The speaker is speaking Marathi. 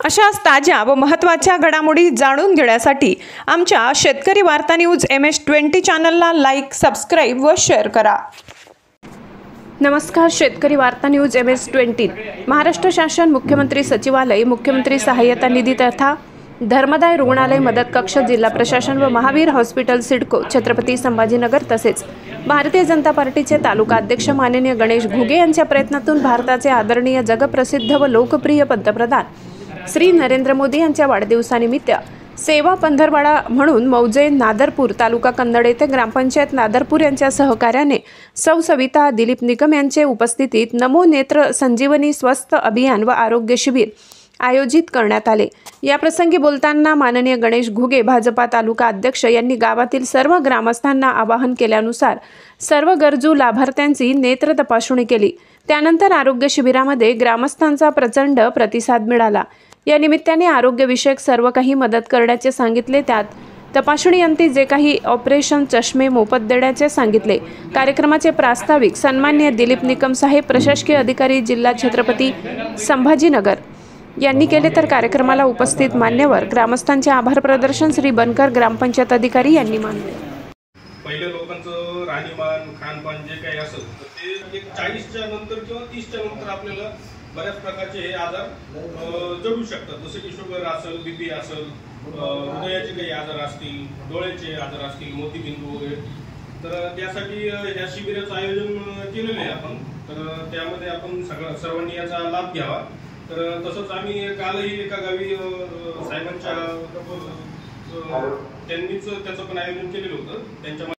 अशाच ताज्या व महत्त्वाच्या घडामोडी जाणून घेण्यासाठी आमच्या शेतकरी वार्ता न्यूज MS-20 चॅनलला लाईक, सबस्क्राईब व शेअर करा। नमस्कार, शेतकरी वार्ता न्यूज MS-20 महाराष्ट्र शासन मुख्यमंत्री सचिवालय, मुख्यमंत्री सहाय्यता निधी तथा धर्मदाय रुग्णालय मदत कक्ष, जिल्हा प्रशासन व महावीर हॉस्पिटल सिडको छत्रपती संभाजीनगर तसेच भारतीय जनता पार्टीचे तालुका अध्यक्ष माननीय गणेश घुगे यांच्या प्रयत्नातून भारताचे आदरणीय जगप्रसिद्ध व लोकप्रिय पंतप्रधान श्री नरेंद्र मोदी यांच्या वाढदिवसानिमित्त सेवा पंधरवाडा म्हणून मौजे नादरपूर तालुका कन्नड येथे ग्रामपंचायत नादरपूर यांच्या सहकार्याने सौ सविता दिलीप निकम यांच्या उपस्थितीत नमो नेत्र संजीवनी स्वस्थ अभियान व आरोग्य शिबिर आयोजित करण्यात आले। या प्रसंगी बोलताना माननीय गणेश घुगे भाजपा तालुका अध्यक्ष यांनी गावातील सर्व ग्रामस्थांना आवाहन केल्यानुसार सर्व गरजू लाभार्थ्यांची नेत्र तपासणी केली। त्यानंतर आरोग्य शिबिरामध्ये ग्रामस्थांचा प्रचंड प्रतिसाद मिळाला। या निमित्ताने आरोग्यविषयक सर्व काही मदत करण्याचे सांगितले। त्यात तपासणीअंती जे काही ऑपरेशन चष्मे मोफत देण्याचे सांगितले। कार्यक्रमाचे प्रास्ताविक सन्माननीय दिलीप निकम साहेब, प्रशासकीय अधिकारी जिल्हा छत्रपती संभाजीनगर यांनी केले, तर कार्यक्रमाला उपस्थित मान्यवर ग्रामस्थांचे आभार प्रदर्शन श्री बनकर ग्रामपंचायत अधिकारी यांनी मानले। पहिले लोकांचं राहणीमान, खानपान जे काही असेल तर ते एक 40च्या नंतर किंवा 30च्या नंतर आपल्याला बऱ्याच प्रकारचे हे आजार जडू शकतात, जसे की शुगर असेल, बीपी असेल, हृदयाचे काही आजार असतील, डोळ्याचे आजार असतील, मोतीबिंदू वगैरे। तर त्यासाठी या शिबिराचं आयोजन केलेलं आहे आपण। तर त्यामध्ये आपण सर्वांनी याचा लाभ घ्यावा। तर तसंच आम्ही कालही एका गावी साहेबांच्या त्यांनीच त्याचं पण आयोजन केलेलं होतं। त्यांच्या